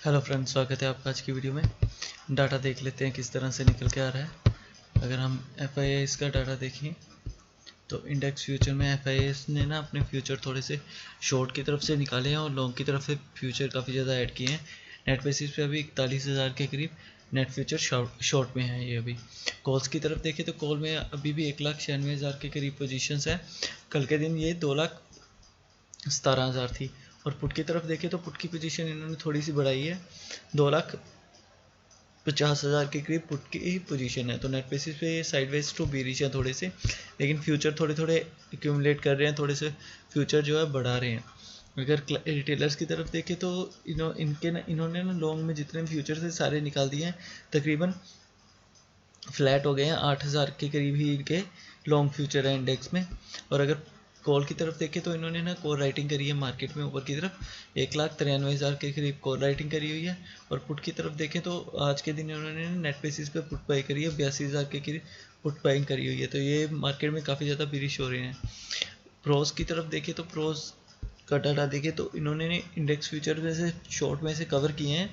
Hello friends, स्वागत है आपका आज की वीडियो में। डाटा देख लेते हैं किस तरह से निकल के आ रहा है। अगर हम FIIs का डाटा देखें तो इंडेक्स फ्यूचर में FIIs ने ना अपने फ्यूचर थोड़े से शॉर्ट की तरफ से निकाले हैं और लॉन्ग की तरफ से फ्यूचर काफ़ी ज़्यादा ऐड किए हैं। नेट बेसिस पे अभी 41,000 के करीब नेट फ्यूचर शॉर्ट में है। ये अभी कॉल्स की तरफ देखें तो कॉल में अभी भी 1,96,000 के करीब पोजीशंस है। कल के दिन ये 2,17,000 थी। और पुट की तरफ देखें तो पुट की पोजीशन इन्होंने थोड़ी सी बढ़ाई है, 2,50,000 के करीब पुट की पोजीशन है। तो नेट बेसिस पे ये साइडवेज टू बीरिश है थोड़े से, लेकिन फ्यूचर थोड़े थोड़े एक्यूमुलेट कर रहे हैं, थोड़े से फ्यूचर जो है बढ़ा रहे हैं। अगर रिटेलर्स की तरफ देखें तो इन्होंने ना लॉन्ग में जितने फ्यूचर थे सारे निकाल दिए हैं, तकरीबन फ्लैट हो गए हैं। 8,000 के करीब ही इनके लॉन्ग फ्यूचर है इंडेक्स में। और अगर कॉल की तरफ देखें तो इन्होंने ना कॉल राइटिंग करी है मार्केट में ऊपर की तरफ, 1,93,000 के करीब कॉल राइटिंग करी हुई है। और पुट की तरफ देखें तो आज के दिन इन्होंने नेट बेसिस पे पुट बाई करी है, 82,000 के करीब पुट बाइंग करी हुई है। तो ये मार्केट में काफ़ी ज़्यादा बिरिश हो रहे हैं। प्रोज की तरफ देखें तो प्रोज का डाटा देखें तो इन्होंने इंडेक्स फ्यूचर में से शॉर्ट में से कवर किए हैं,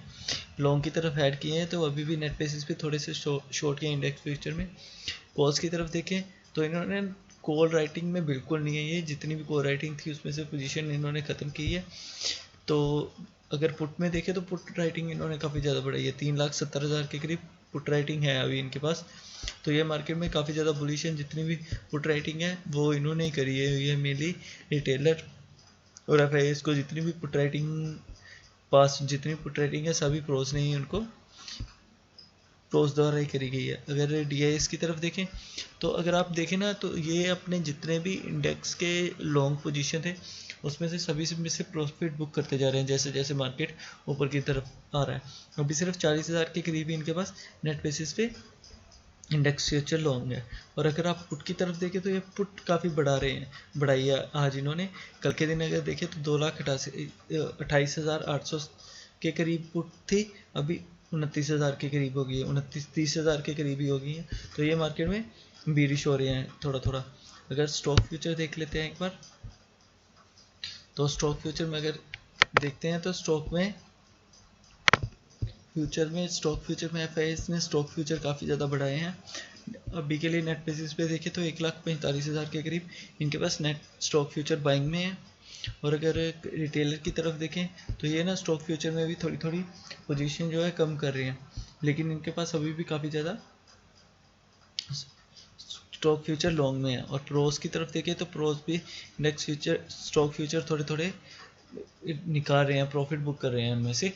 लॉन्ग की तरफ ऐड किए हैं। तो अभी भी नेट बेसिस पे थोड़े से शॉर्ट किए इंडेक्स फ्यूचर में। कॉल्स की तरफ देखें तो इन्होंने कॉल राइटिंग में बिल्कुल नहीं है, ये जितनी भी कॉल राइटिंग थी उसमें से पोजीशन इन्होंने ख़त्म की है। तो अगर पुट में देखें तो पुट राइटिंग इन्होंने काफ़ी ज़्यादा बढ़ाई है, 3,70,000 के करीब पुट राइटिंग है अभी इनके पास। तो ये मार्केट में काफ़ी ज़्यादा बुलिश है। जितनी भी पुट राइटिंग है वो इन्होंने ही करी है, ये मेनली रिटेलर और FIIs को जितनी भी पुट राइटिंग जितनी पुट राइटिंग है सभी प्रोस ने ही उनको प्रोस द्वारा ही करी गई है। अगर DIS की तरफ देखें तो अगर आप देखें ना तो ये अपने जितने भी इंडेक्स के लॉन्ग पोजीशन थे उसमें से सभी में से प्रॉफिट बुक करते जा रहे हैं जैसे जैसे मार्केट ऊपर की तरफ आ रहा है। अभी सिर्फ 40,000 के करीब ही इनके पास नेट बेसिस पे इंडेक्स फ्यूचर लॉन्ग है। और अगर आप पुट की तरफ देखें तो ये पुट काफ़ी बढ़ाई है आज इन्होंने। कल के दिन अगर देखें तो 2,28,800 के करीब पुट थी, अभी 29,000 के करीब हो गई है, 30,000 के करीब ही हो गई है। तो ये मार्केट में बीरिश हो रहे हैं थोड़ा थोड़ा। अगर स्टॉक फ्यूचर देख लेते हैं एक बार, तो स्टॉक फ्यूचर में अगर देखते हैं तो स्टॉक फ्यूचर में FIIs ने स्टॉक फ्यूचर काफ़ी ज़्यादा बढ़ाए हैं। अभी के लिए नेट बेसिस पे देखें तो 1,45,000 के करीब इनके पास नेट स्टॉक फ्यूचर बाइंग में है। और अगर रिटेलर की तरफ देखें तो ये ना स्टॉक फ्यूचर में भी थोड़ी थोड़ी पोजीशन जो है कम कर रहे हैं, लेकिन इनके पास अभी भी काफ़ी ज़्यादा स्टॉक फ्यूचर लॉन्ग में है। और प्रोस की तरफ देखें तो प्रोस भी इंडेक्स फ्यूचर स्टॉक फ्यूचर थोड़े थोड़े निकाल रहे हैं, प्रॉफिट बुक कर रहे हैं उनमें से।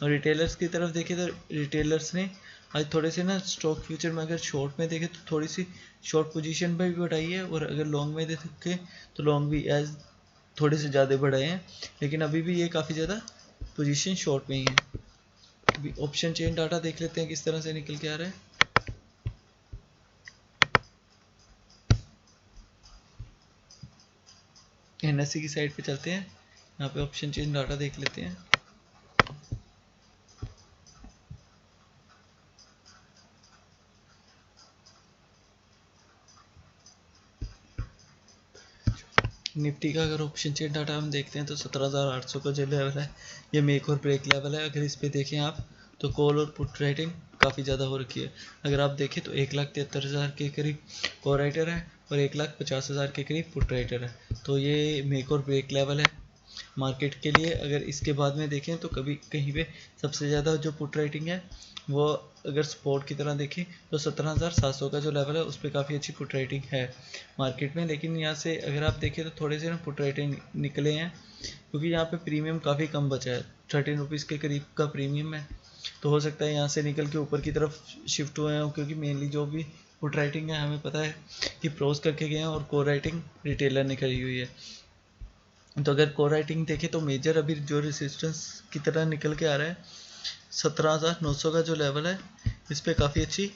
और रिटेलर्स की तरफ देखें तो रिटेलर्स ने आज थोड़े से ना स्टॉक फ्यूचर में अगर शॉर्ट में देखें तो थोड़ी सी शॉर्ट पोजीशन पर भी बढ़ाई है। और अगर लॉन्ग में देखें तो लॉन्ग भी एज थोड़े से ज़्यादा बढ़ाए हैं, लेकिन अभी भी ये काफ़ी ज़्यादा पोजीशन शॉर्ट में ही है। अभी ऑप्शन चेन डाटा देख लेते हैं किस तरह से निकल के आ रहा है। NSE की साइड पे चलते हैं, यहाँ पे ऑप्शन चेन डाटा देख लेते हैं। निफ्टी का अगर ऑप्शन चेन डाटा हम देखते हैं तो 17,800 का जो लेवल है ये मेक और ब्रेक लेवल है। अगर इस पे देखें आप तो कॉल और पुट राइटिंग काफ़ी ज़्यादा हो रखी है। अगर आप देखें तो 1,73,000 के करीब कॉल राइटर है और 1,50,000 के करीब पुट राइटर है। तो ये मेक और ब्रेक लेवल है मार्केट के लिए। अगर इसके बाद में देखें तो कभी कहीं पे सबसे ज़्यादा जो पुट राइटिंग है वो अगर सपोर्ट की तरह देखें तो 17,700 का जो लेवल है उस पर काफ़ी अच्छी पुट राइटिंग है मार्केट में। लेकिन यहाँ से अगर आप देखें तो थोड़े से ना पुट राइटिंग निकले हैं, क्योंकि यहाँ पे प्रीमियम काफ़ी कम बचा है, 13 रुपीज़ के करीब का प्रीमियम है। तो हो सकता है यहाँ से निकल के ऊपर की तरफ शिफ्ट हुए हैं, क्योंकि मेनली जो भी पुट राइटिंग है हमें पता है कि प्रोस करके गए हैं और कोर राइटिंग रिटेलर ने करी हुई है। तो अगर कोर राइटिंग देखें तो मेजर अभी जो रेसिस्टेंस की तरह निकल के आ रहा है 17,900 का जो लेवल है, इस पर काफ़ी अच्छी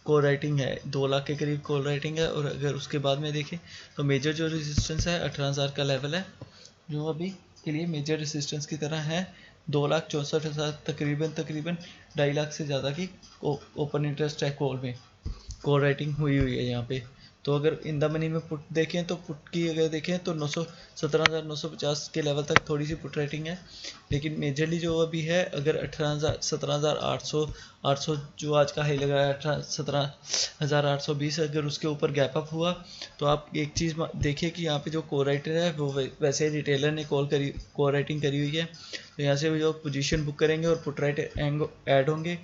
कोर राइटिंग है, 2 लाख के करीब कोर राइटिंग है। और अगर उसके बाद में देखें तो मेजर जो रेसिस्टेंस है 18,000 का लेवल है, जो अभी के लिए मेजर रेसिस्टेंस की तरह है। 2,64,000 तकरीबन 2.5 लाख से ज़्यादा की ओपन इंटरेस्ट है कॉल में, कोर राइटिंग हुई है यहाँ पे। तो अगर इन द मनी में पुट देखें तो पुट की अगर देखें तो 17,950 के लेवल तक थोड़ी सी पुट रेटिंग है, लेकिन मेजरली जो अभी है अगर 17,800 जो आज का हाई लगा है 17,820, अगर उसके ऊपर गैप अप हुआ तो आप एक चीज़ देखिए कि यहाँ पे जो कोर राइटर है वो वैसे रिटेलर ने कोर राइटिंग करी हुई है, तो यहाँ से जो पोजीशन बुक करेंगे और पुट राइटर ऐड होंगे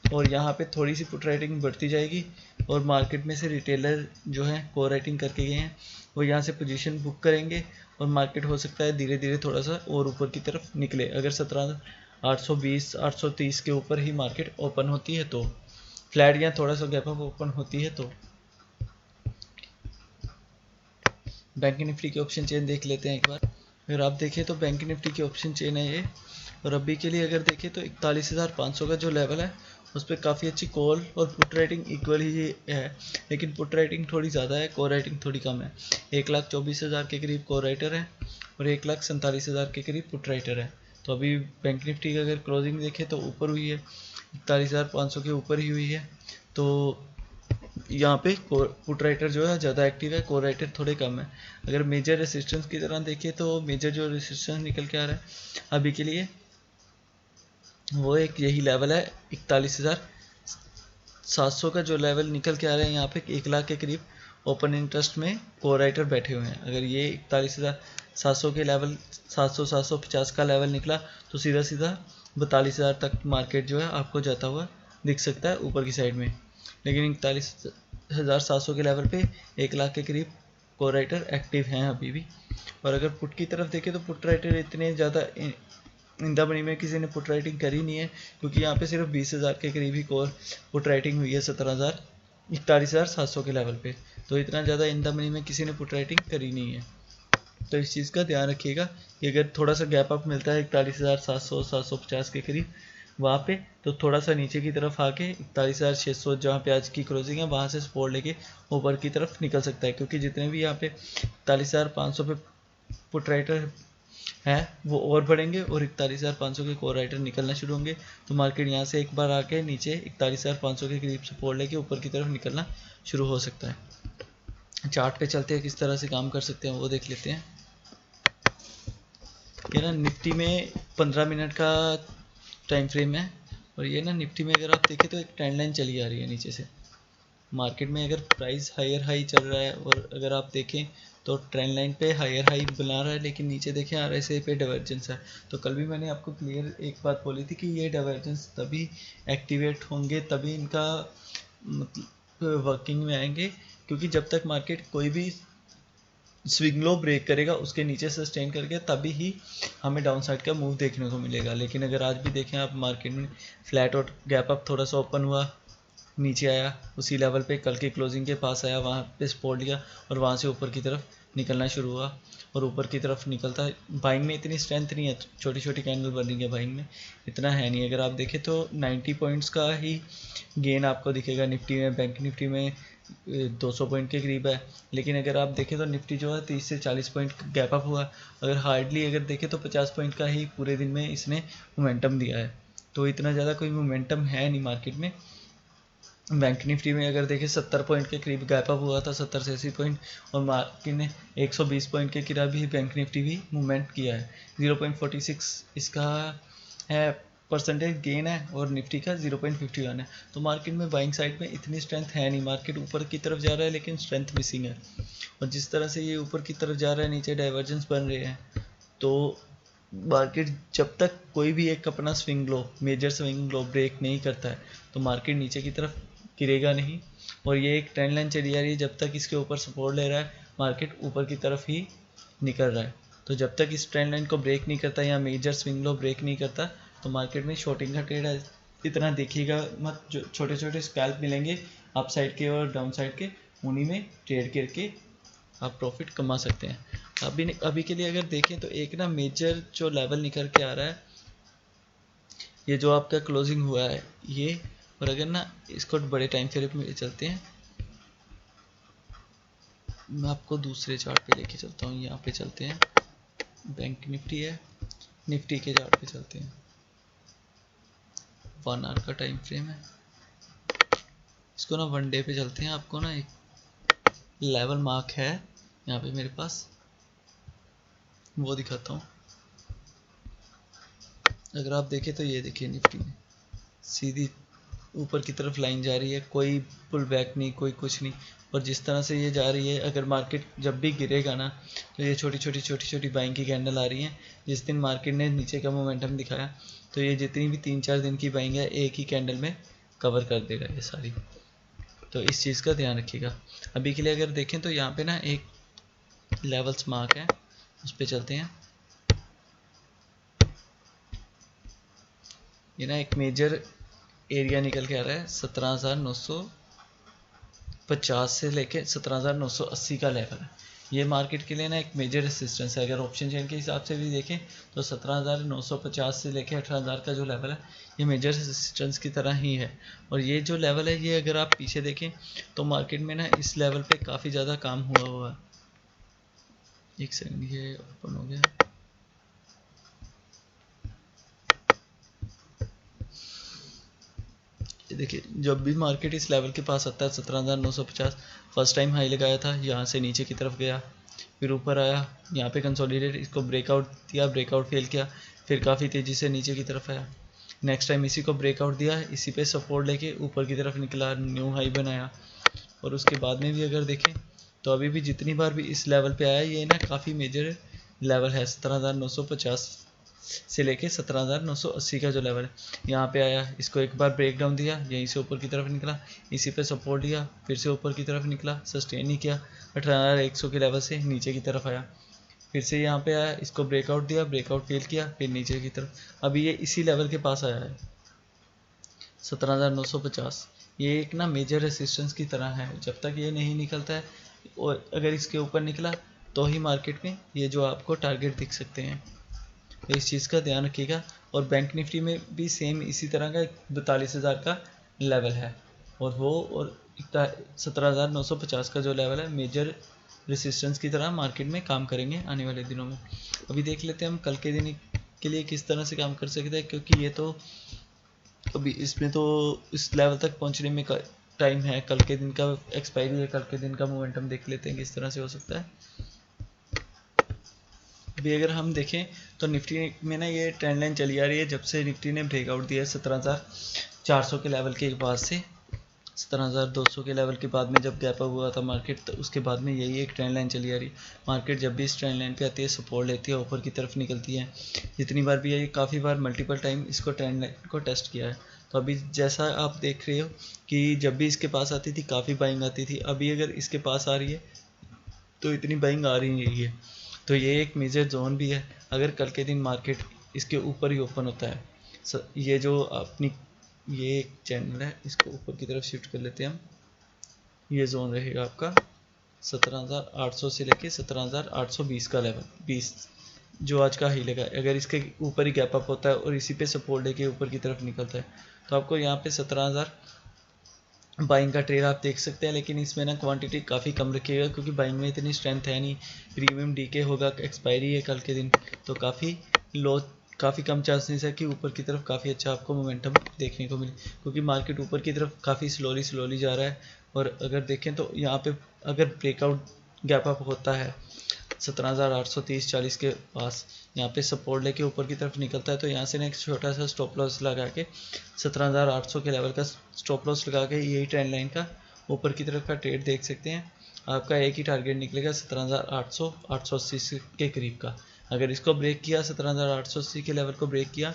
और यहाँ पे थोड़ी सी पुट राइटिंग बढ़ती जाएगी और मार्केट में से रिटेलर जो है कोर राइटिंग करके गए हैं वो यहाँ से पोजीशन बुक करेंगे और मार्केट हो सकता है धीरे धीरे थोड़ा सा और ऊपर की तरफ निकले। अगर 17,820 830 के ऊपर ही मार्केट ओपन होती है तो फ्लैट या थोड़ा सा गैप अप ओपन होती है तो। बैंक निफ्टी की ऑप्शन चेन देख लेते हैं एक बार। अगर आप देखें तो बैंक निफ्टी की ऑप्शन चेन है ये, और अभी के लिए अगर देखें तो 41,500 का जो लेवल है उस पर काफ़ी अच्छी कॉल और पुट राइटिंग इक्वल ही है, लेकिन पुट राइटिंग थोड़ी ज़्यादा है, कोर राइटिंग थोड़ी कम है। 1,24,000 के करीब कोर राइटर है और 1,47,000 के करीब पुट राइटर है। तो अभी बैंक निफ्टी की अगर क्लोजिंग देखें तो ऊपर हुई है, 41,500 के ऊपर ही हुई है। तो यहाँ पे पुट राइटर जो है ज़्यादा एक्टिव है, कोर राइटर थोड़े कम है। अगर मेजर रेसिस्टेंस की तरह देखिए तो मेजर जो रेसिस्टेंस निकल के आ रहा है अभी के लिए वो एक यही लेवल है 41,700 का जो लेवल निकल के आ रहा है यहाँ पे 1 लाख के करीब ओपन इंटरेस्ट में कोर राइटर बैठे हुए हैं। अगर ये 41,700 के लेवल 700-750 का लेवल निकला तो सीधा सीधा 42,000 तक मार्केट जो है आपको जाता हुआ दिख सकता है ऊपर की साइड में। लेकिन 41,700 के लेवल पे 1 लाख के करीब कोर राइटर एक्टिव हैं अभी भी। और अगर पुट की तरफ देखें तो पुट राइटर इतने ज़्यादा इन द मनी में किसी ने पुट राइटिंग करी नहीं है, क्योंकि यहाँ पे सिर्फ 20,000 के करीब ही कोर पुट राइटिंग हुई है 41,700 के लेवल पे। तो इतना ज़्यादा इन द मनी में किसी ने पुट राइटिंग करी नहीं है। तो इस चीज़ का ध्यान रखिएगा कि अगर थोड़ा सा गैप अप मिलता है 41,700 750 के करीब वहाँ पे, तो थोड़ा सा नीचे की तरफ आके 41,600 जहाँ पे आज की क्लोजिंग है वहाँ से सपोर्ट लेके ऊपर की तरफ निकल सकता है, क्योंकि जितने भी यहाँ पे 41,500 पे पुट राइटर है वो और बढ़ेंगे और 41,500 के कोर राइटर निकलना शुरू होंगे। तो मार्केट यहाँ से एक बार आके नीचे 41,500 के करीब सपोर्ट लेके ऊपर की तरफ निकलना शुरू हो सकता है। चार्ट पे चलते हैं, किस तरह से काम कर सकते हैं वो देख लेते हैं। ये ना निफ्टी में 15 मिनट का टाइम फ्रेम है, और ये ना निफ्टी में अगर आप देखें तो एक ट्रेंड लाइन चली आ रही है नीचे से। मार्केट में अगर प्राइस हायर हाई चल रहा है और अगर आप देखें तो ट्रेंड लाइन पे हायर हाई बना रहा है, लेकिन नीचे देखें RSI पे डाइवर्जेंस है। तो कल भी मैंने आपको क्लियर एक बात बोली थी कि ये डाइवर्जेंस तभी एक्टिवेट होंगे, तभी इनका मतलब वर्किंग में आएंगे, क्योंकि जब तक मार्केट कोई भी स्विंग लो ब्रेक करेगा उसके नीचे सस्टेन करके तभी ही हमें डाउन साइड का मूव देखने को मिलेगा। लेकिन अगर आज भी देखें आप मार्केट में फ्लैट और गैप अप थोड़ा सा ओपन हुआ, नीचे आया, उसी लेवल पे कल के क्लोजिंग के पास आया, वहाँ पे सपोर्ट लिया और वहाँ से ऊपर की तरफ निकलना शुरू हुआ और ऊपर की तरफ निकलता है। बाइंग में इतनी स्ट्रेंथ नहीं है, छोटी छोटी कैंडल बर्निंग है, बाइंग में इतना है नहीं। अगर आप देखें तो 90 पॉइंट्स का ही गेन आपको दिखेगा निफ्टी में, बैंक निफ्टी में 200 पॉइंट के करीब है। लेकिन अगर आप देखें तो निफ्टी जो है 30 से 40 पॉइंट गैप अप हुआ। अगर हार्डली अगर देखें तो 50 पॉइंट का ही पूरे दिन में इसने मोमेंटम दिया है, तो इतना ज़्यादा कोई मोमेंटम है नहीं मार्केट में। बैंक निफ्टी में अगर देखें 70 पॉइंट के करीब गैप अप हुआ था, 70 से 80 पॉइंट, और मार्केट ने 120 पॉइंट के करीब भी बैंक निफ्टी भी मूवमेंट किया है। 0.46 इसका है परसेंटेज गेन है और निफ्टी का 0.51 है। तो मार्केट में बाइंग साइड में इतनी स्ट्रेंथ है नहीं, मार्केट ऊपर की तरफ जा रहा है लेकिन स्ट्रेंथ मिसिंग है। और जिस तरह से ये ऊपर की तरफ जा रहा है नीचे डाइवर्जेंस बन रहे हैं, तो मार्केट जब तक कोई भी एक अपना स्विंग लो मेजर स्विंग लो ब्रेक नहीं करता है तो मार्केट नीचे की तरफ गिरेगा नहीं। और ये एक ट्रेंड लाइन चली आ रही है, जब तक इसके ऊपर सपोर्ट ले रहा है मार्केट ऊपर की तरफ ही निकल रहा है। तो जब तक इस ट्रेंड लाइन को ब्रेक नहीं करता या मेजर स्विंग लो ब्रेक नहीं करता तो मार्केट में शॉर्टिंग का ट्रेड है। इतना देखिएगा मत, जो छोटे छोटे स्कैल्प मिलेंगे अप साइड के और डाउन साइड के, उन्हीं में ट्रेड करके आप प्रॉफिट कमा सकते हैं। अभी के लिए अगर देखें तो एक ना मेजर जो लेवल निकल के आ रहा है, ये जो आपका क्लोजिंग हुआ है ये, और अगर ना इसको बड़े टाइम फ्रेम में चलते हैं, मैं आपको दूसरे चार्ट पे लेके चलता हूँ। यहाँ पे चलते हैं, बैंक निफ्टी है, निफ्टी के चार्ट पे चलते हैं। 1 आवर का टाइम फ्रेम है, इसको ना 1 डे पे चलते हैं। आपको ना एक लेवल मार्क है यहाँ पे मेरे पास, वो दिखाता हूँ। अगर आप देखें तो ये देखिए निफ्टी में सीधी ऊपर की तरफ लाइन जा रही है, कोई पुल बैक नहीं, कोई कुछ नहीं। और जिस तरह से ये जा रही है, अगर मार्केट जब भी गिरेगा ना तो ये छोटी छोटी बाइंग की कैंडल आ रही हैं। जिस दिन मार्केट ने नीचे का मोमेंटम दिखाया तो ये जितनी भी 3-4 दिन की बाइंग है एक ही कैंडल में कवर कर देगा ये सारी। तो इस चीज़ का ध्यान रखिएगा। अभी के लिए अगर देखें तो यहाँ पे ना एक लेवल्स मार्क है, उस पर चलते हैं। ये ना एक मेजर एरिया निकल के आ रहा है 17,950 से लेके 17,980 का लेवल है। ये मार्केट के लिए ना एक मेजर रेसिस्टेंस है। अगर ऑप्शन चेन के हिसाब से भी देखें तो 17,950 से लेके 18,000 का जो लेवल है ये मेजर रेसिस्टेंस की तरह ही है। और ये जो लेवल है ये अगर आप पीछे देखें तो मार्केट में ना इस लेवल पे काफ़ी ज़्यादा काम हुआ है। एक सेकंड, ये ओपन हो गया। देखिए जब भी मार्केट इस लेवल के पास आता है 17,950, फर्स्ट टाइम हाई लगाया था, यहाँ से नीचे की तरफ गया, फिर ऊपर आया, यहाँ पे कंसोलिडेट इसको ब्रेकआउट दिया, ब्रेकआउट फेल किया, फिर काफ़ी तेज़ी से नीचे की तरफ आया, नेक्स्ट टाइम इसी को ब्रेकआउट दिया, इसी पे सपोर्ट लेके ऊपर की तरफ निकला, न्यू हाई बनाया। और उसके बाद में भी अगर देखें तो अभी भी जितनी बार भी इस लेवल पे आया ये ना काफ़ी मेजर लेवल है। 17,950 से लेके 17,980 का जो लेवल है, यहाँ पे आया, इसको एक बार ब्रेक डाउन दिया, यहीं से ऊपर की तरफ निकला, इसी पे सपोर्ट दिया, फिर से ऊपर की तरफ निकला, सस्टेन नहीं किया, 18,100 के लेवल से नीचे की तरफ आया, फिर से यहाँ पे आया, इसको ब्रेकआउट दिया, ब्रेकआउट फेल किया, फिर नीचे की तरफ। अभी ये इसी लेवल के पास आया है 17,950। ये एक ना मेजर रेसिस्टेंस की तरह है। जब तक ये नहीं निकलता है और अगर इसके ऊपर निकला तो ही मार्केट में ये जो आपको टारगेट दिख सकते हैं। तो इस चीज़ का ध्यान रखिएगा। और बैंक निफ्टी में भी सेम इसी तरह का 42,000 का लेवल है और वो और 17,950 का जो लेवल है मेजर रेसिस्टेंस की तरह मार्केट में काम करेंगे आने वाले दिनों में। अभी देख लेते हैं हम कल के दिन के लिए किस तरह से काम कर सकते हैं, क्योंकि ये तो अभी इसमें तो इस लेवल तक पहुंचने में टाइम है। कल के दिन का एक्सपायरी है, कल के दिन का मोमेंटम देख लेते हैं किस तरह से हो सकता है। अभी अगर हम देखें तो निफ्टी में ना ये ट्रेंड लाइन चली आ रही है। जब से निफ्टी ने ब्रेकआउट दिया है 17,400 के लेवल के बाद से 17,200 के लेवल के बाद में जब गैप अप हुआ था मार्केट, तो उसके बाद में यही एक ट्रेंड लाइन चली आ रही है। मार्केट जब भी इस ट्रेंड लाइन पे आती है सपोर्ट लेती है, ऊपर की तरफ निकलती है। जितनी बार भी ये काफ़ी बार मल्टीपल टाइम इसको ट्रेंड लाइन को टेस्ट किया है। तो अभी जैसा आप देख रहे हो कि जब भी इसके पास आती थी काफ़ी बाइंग आती थी, अभी अगर इसके पास आ रही है तो इतनी बाइंग आ रही नहीं है। तो ये एक मेजर जोन भी है। अगर कल के दिन मार्केट इसके ऊपर ही ओपन होता है, ये जो अपनी ये एक चैनल है इसको ऊपर की तरफ शिफ्ट कर लेते हैं हम, ये जोन रहेगा आपका 17,800 से लेके 17,820 का लेवल 20 जो आज का हाई लगा। अगर इसके ऊपर ही गैप अप होता है और इसी पे सपोर्ट लेके ऊपर की तरफ निकलता है तो आपको यहाँ पे 17,000 बाइंग का ट्रेड आप देख सकते हैं। लेकिन इसमें ना क्वांटिटी काफ़ी कम रखिएगा क्योंकि बाइंग में इतनी स्ट्रेंथ है नहीं। प्रीमियम डीके होगा, एक्सपायरी है कल के दिन, तो काफ़ी कम चांसेस है कि ऊपर की तरफ काफ़ी अच्छा आपको मोमेंटम देखने को मिले, क्योंकि मार्केट ऊपर की तरफ काफ़ी स्लोली जा रहा है। और अगर देखें तो यहाँ पे अगर ब्रेकआउट गैप अप होता है 17,830-40 के पास, यहाँ पे सपोर्ट लेके ऊपर की तरफ निकलता है तो यहाँ से ना एक छोटा सा स्टॉप लॉस लगा के 17,800 के लेवल का स्टॉप लॉस लगा के यही ट्रेंड लाइन का ऊपर की तरफ का ट्रेड देख सकते हैं। आपका एक ही टारगेट निकलेगा 17,800-880 के करीब का। अगर इसको ब्रेक किया 17,880 के लेवल को ब्रेक किया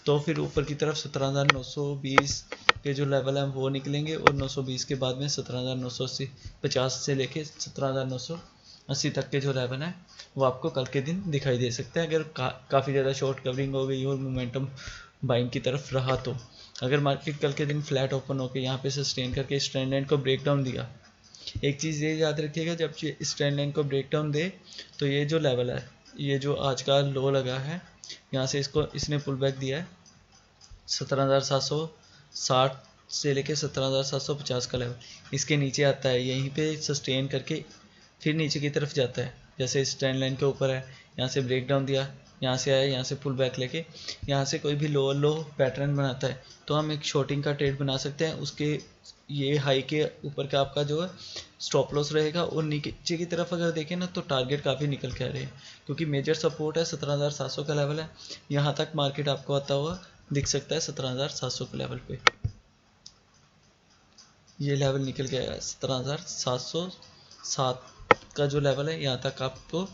तो फिर ऊपर की तरफ 17,920 के जो लेवल है वो निकलेंगे और 920 के बाद में 17,980 50 से लेके 17,980 तक के जो लेवल है वो आपको कल के दिन दिखाई दे सकते हैं। अगर काफ़ी ज़्यादा शॉर्ट कवरिंग हो गई और मोमेंटम बाइंग की तरफ रहा तो। अगर मार्केट कल के दिन फ्लैट ओपन होकर यहाँ पे सस्टेन करके इस ट्रेंड लाइन को ब्रेक डाउन दिया, एक चीज़ ये याद रखिएगा, जब इस ट्रेंड लाइन को ब्रेक डाउन दे तो ये जो लेवल है, ये जो आज का लो लगा है, यहाँ से इसने पुल बैक दिया है 17,760 से लेके 17,750 का लेवल, इसके नीचे आता है, यहीं पे सस्टेन करके फिर नीचे की तरफ जाता है। जैसे इस ट्रेंड लाइन के ऊपर है, यहाँ से ब्रेक डाउन दिया, यहाँ से आया, यहाँ से पुल बैक लेके यहाँ से कोई भी लोअर लो पैटर्न बनाता है तो हम एक शॉर्टिंग का ट्रेड बना सकते हैं। उसके ये हाई के ऊपर का आपका जो है स्टॉप लॉस रहेगा, और नीचे की तरफ अगर देखें ना तो टारगेट काफ़ी निकल के आ रहे हैं, क्योंकि मेजर सपोर्ट है 17,700 का लेवल है। यहाँ तक मार्केट आपको आता हुआ दिख सकता है 17,700 के लेवल पे। ये लेवल निकल गया है 17,707 का जो लेवल है, यहाँ तक आपको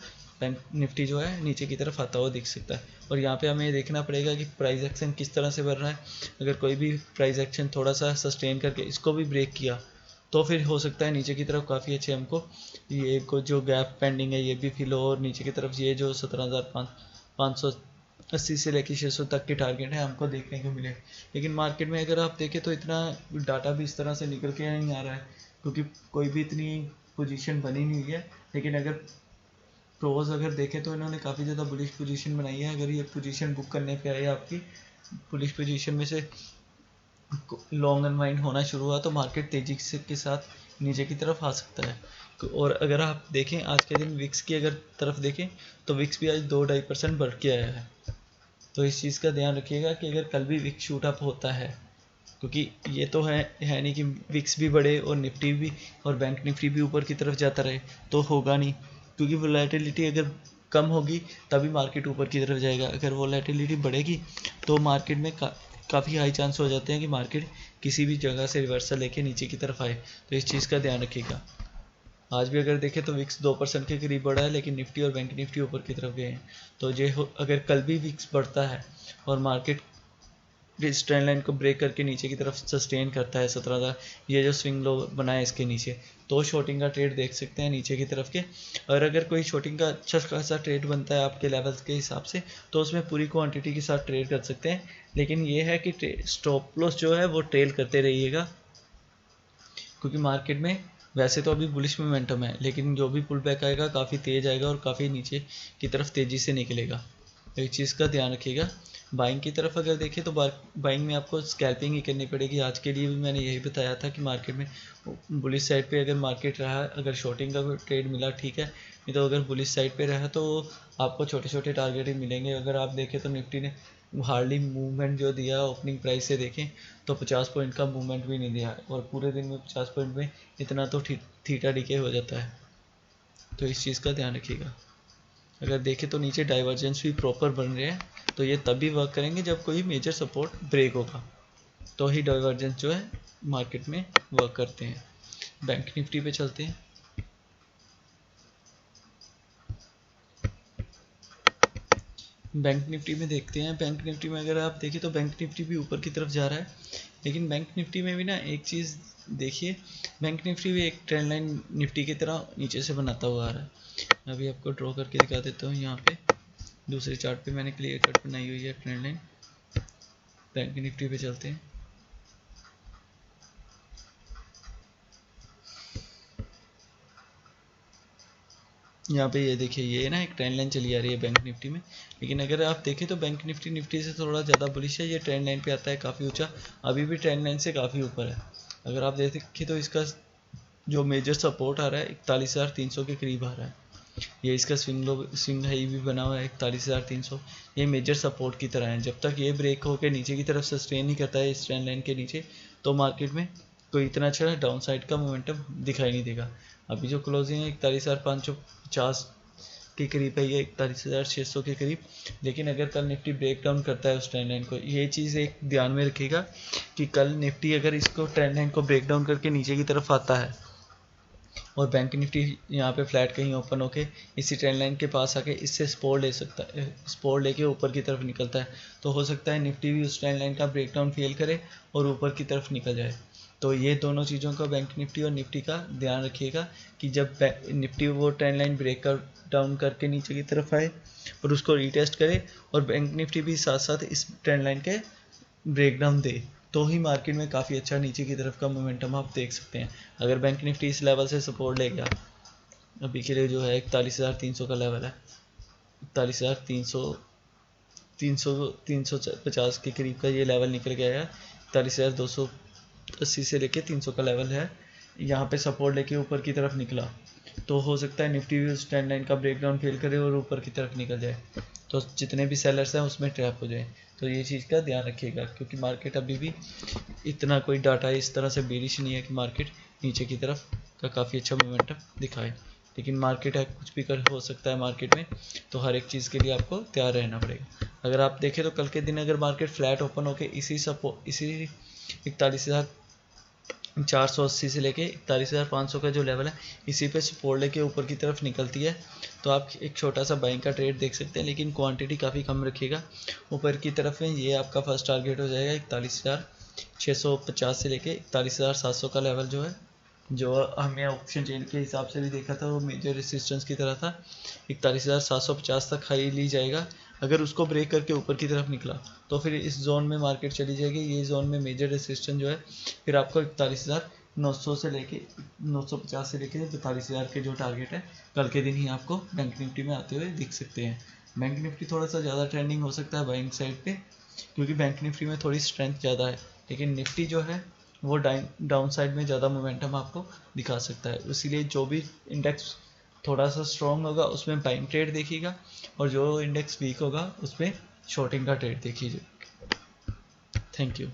बैंक निफ्टी जो है नीचे की तरफ आता हुआ दिख सकता है। और यहाँ पे हमें देखना पड़ेगा कि प्राइस एक्शन किस तरह से बढ़ रहा है। अगर कोई भी प्राइस एक्शन थोड़ा सा सस्टेन करके इसको भी ब्रेक किया तो फिर हो सकता है नीचे की तरफ काफ़ी अच्छे हमको ये को जो गैप पेंडिंग है ये भी फिल हो, और नीचे की तरफ ये जो 17,580 से लेकर 600 तक के टारगेट है हमको देखने को मिले। लेकिन मार्केट में अगर आप देखें तो इतना डाटा भी इस तरह से निकल के नहीं आ रहा है, क्योंकि कोई भी इतनी पोजीशन बनी नहीं हुई है। लेकिन अगर प्रोज अगर देखें तो इन्होंने काफ़ी ज़्यादा बुलिश पोजीशन बनाई है। अगर ये पोजीशन बुक करने पे आई आपकी बुलिश पोजीशन में से लॉन्ग अनवाइंड होना शुरू हुआ तो मार्केट तेजी के साथ नीचे की तरफ आ सकता है। और अगर आप देखें आज के दिन विक्स की अगर तरफ देखें तो विक्स भी आज 2-2.5% बढ़ के आया है। तो इस चीज़ का ध्यान रखिएगा कि अगर कल भी विक्स शूट अप होता है, क्योंकि ये तो है नहीं कि विक्स भी बढ़े और निफ्टी भी और बैंक निफ्टी भी ऊपर की तरफ जाता रहे, तो होगा नहीं, क्योंकि वोलेटिलिटी अगर कम होगी तभी मार्केट ऊपर की तरफ जाएगा। अगर वोलेटिलिटी बढ़ेगी तो मार्केट में काफ़ी हाई चांस हो जाते हैं कि मार्केट किसी भी जगह से रिवर्सल लेके नीचे की तरफ आए। तो इस चीज़ का ध्यान रखिएगा। आज भी अगर देखें तो विक्स 2% के करीब बढ़ा है, लेकिन निफ्टी और बैंक निफ्टी ऊपर की तरफ गए हैं। तो अगर कल भी विक्स बढ़ता है और मार्केट इस ट्रेंड लाइन को ब्रेक करके नीचे की तरफ सस्टेन करता है 17,000, ये जो स्विंग लो बना है इसके नीचे, तो शॉर्टिंग का ट्रेड देख सकते हैं नीचे की तरफ के। और अगर कोई शॉर्टिंग का अच्छा खासा ट्रेड बनता है आपके लेवल्स के हिसाब से तो उसमें पूरी क्वांटिटी के साथ ट्रेड कर सकते हैं। लेकिन ये है कि स्टॉप लॉस जो है वो ट्रेल करते रहिएगा, क्योंकि मार्केट में वैसे तो अभी बुलिश मोमेंटम है, लेकिन जो भी पुल बैक आएगा काफ़ी तेज आएगा और काफ़ी नीचे की तरफ तेज़ी से निकलेगा। तो इस चीज़ का ध्यान रखिएगा। बाइंग की तरफ अगर देखें तो बाइंग में आपको स्कैल्पिंग ही करनी पड़ेगी। आज के लिए भी मैंने यही बताया था कि मार्केट में बुलिश साइड पे अगर मार्केट रहा, अगर शॉर्टिंग का ट्रेड मिला ठीक है, नहीं तो अगर बुलिश साइड पे रहा तो आपको छोटे छोटे टारगेट ही मिलेंगे। अगर आप देखें तो निफ्टी ने हार्डली मूवमेंट जो दिया ओपनिंग प्राइस से देखें तो 50 पॉइंट का मूवमेंट भी नहीं दिया, और पूरे दिन में 50 पॉइंट में इतना तो थीटा डीके हो जाता है। तो इस चीज़ का ध्यान रखिएगा। अगर देखें तो नीचे डाइवर्जेंस भी प्रॉपर बन रहे हैं, तो ये तभी वर्क करेंगे जब कोई मेजर सपोर्ट ब्रेक होगा, तो ही डाइवर्जेंस जो है मार्केट में वर्क करते हैं। बैंक निफ्टी पे चलते हैं। बैंक निफ्टी में देखते हैं। बैंक निफ्टी में अगर आप देखें तो बैंक निफ्टी भी ऊपर की तरफ जा रहा है, लेकिन बैंक निफ्टी में भी ना एक चीज़ देखिए, बैंक निफ्टी भी एक ट्रेंड लाइन निफ्टी की तरह नीचे से बनाता हुआ आ रहा है। अभी आपको ड्रॉ करके दिखा देता हूँ। यहाँ पे दूसरे चार्ट पे मैंने क्लियर कट बनाई हुई है ट्रेंड लाइन। बैंक निफ्टी पे चलते हैं। यहाँ पे ये देखिए, ये ना एक ट्रेंड लाइन चली आ रही है बैंक निफ्टी में, लेकिन अगर आप देखें तो बैंक निफ्टी से थोड़ा ज़्यादा बुलिश है। ये ट्रेंड लाइन पे आता है काफ़ी ऊंचा, अभी भी ट्रेंड लाइन से काफ़ी ऊपर है। अगर आप देखें तो इसका जो मेजर सपोर्ट आ रहा है 41,300 के करीब आ रहा है। ये इसका स्विंग हाई भी बना हुआ है 41,300। ये मेजर सपोर्ट की तरह है। जब तक ये ब्रेक होकर नीचे की तरफ सस्टेन नहीं करता है इस ट्रेंड लाइन के नीचे, तो मार्केट में कोई इतना अच्छा डाउन साइड का मोमेंटम दिखाई नहीं देगा। अभी जो क्लोजिंग है 41,550 के करीब है, ये 41,600 के करीब। लेकिन अगर कल निफ्टी ब्रेक डाउन करता है उस ट्रेंड लाइन को, ये चीज़ एक ध्यान में रखिएगा कि कल निफ्टी अगर इसको ट्रेंड लाइन को ब्रेक डाउन करके नीचे की तरफ आता है और बैंक निफ्टी यहाँ पे फ्लैट कहीं ओपन होके इसी ट्रेंड लाइन के पास आके इससे सपोर्ट ले सकता है, सपोर्ट लेके ऊपर की तरफ निकलता है, तो हो सकता है निफ्टी भी उस ट्रेंड लाइन का ब्रेकडाउन फेल करे और ऊपर की तरफ निकल जाए। तो ये दोनों चीज़ों का बैंक निफ्टी और निफ्टी का ध्यान रखिएगा कि जब निफ्टी वो ट्रेंड लाइन ब्रेक डाउन करके नीचे की तरफ आए और उसको रीटेस्ट करे, और बैंक निफ्टी भी साथ साथ इस ट्रेंड लाइन के ब्रेकडाउन दे, तो ही मार्केट में काफ़ी अच्छा नीचे की तरफ का मोमेंटम आप देख सकते हैं। अगर बैंक निफ्टी इस लेवल से सपोर्ट ले गया, अभी के लिए जो है 41,300 का लेवल है, 41,350 के करीब का ये लेवल निकल गया है। 41,280 से लेके 300 का लेवल है, यहाँ पे सपोर्ट लेके ऊपर की तरफ निकला तो हो सकता है निफ्टी भी उस ट्रेंड लाइन का ब्रेकडाउन फेल करे और ऊपर की तरफ निकल जाए, तो जितने भी सेलर्स हैं उसमें ट्रैप हो जाए। तो ये चीज़ का ध्यान रखिएगा, क्योंकि मार्केट अभी भी इतना कोई डाटा इस तरह से बेरिश नहीं है कि मार्केट नीचे की तरफ का काफ़ी अच्छा मोमेंटम दिखाए। लेकिन मार्केट है, कुछ भी कर हो सकता है मार्केट में, तो हर एक चीज़ के लिए आपको तैयार रहना पड़ेगा। अगर आप देखें तो कल के दिन अगर मार्केट फ्लैट ओपन होके इसी 41,480 से लेके 41,500 का जो लेवल है इसी पे सपोर्ट लेके ऊपर की तरफ निकलती है, तो आप एक छोटा सा बाइंग का ट्रेड देख सकते हैं, लेकिन क्वांटिटी काफ़ी कम रखिएगा ऊपर की तरफ में। ये आपका फर्स्ट टारगेट हो जाएगा 41,650 से लेके 41,700 का लेवल जो है, जो हमने ऑप्शन चेन के हिसाब से भी देखा था वो मेजर रेसिस्टेंस की तरह था। 41,750 तक हाई ली जाएगा, अगर उसको ब्रेक करके ऊपर की तरफ निकला तो फिर इस जोन में मार्केट चली जाएगी। ये जोन में मेजर रेसिस्टेंस जो है फिर आपको 41,900 से लेके 950 से लेके 42,000 के जो टारगेट है कल के दिन ही आपको बैंक निफ्टी में आते हुए दिख सकते हैं। बैंक निफ्टी थोड़ा सा ज़्यादा ट्रेंडिंग हो सकता है बाइंग साइड पे, क्योंकि बैंक निफ्टी में थोड़ी स्ट्रेंथ ज़्यादा है, लेकिन निफ्टी जो है वो डाउन साइड में ज़्यादा मोमेंटम आपको दिखा सकता है। इसीलिए जो भी इंडेक्स थोड़ा सा स्ट्रॉन्ग होगा उसमें बाइंग ट्रेड देखिएगा, और जो इंडेक्स वीक होगा उसमें शॉर्टिंग का ट्रेड देखिए। Thank you.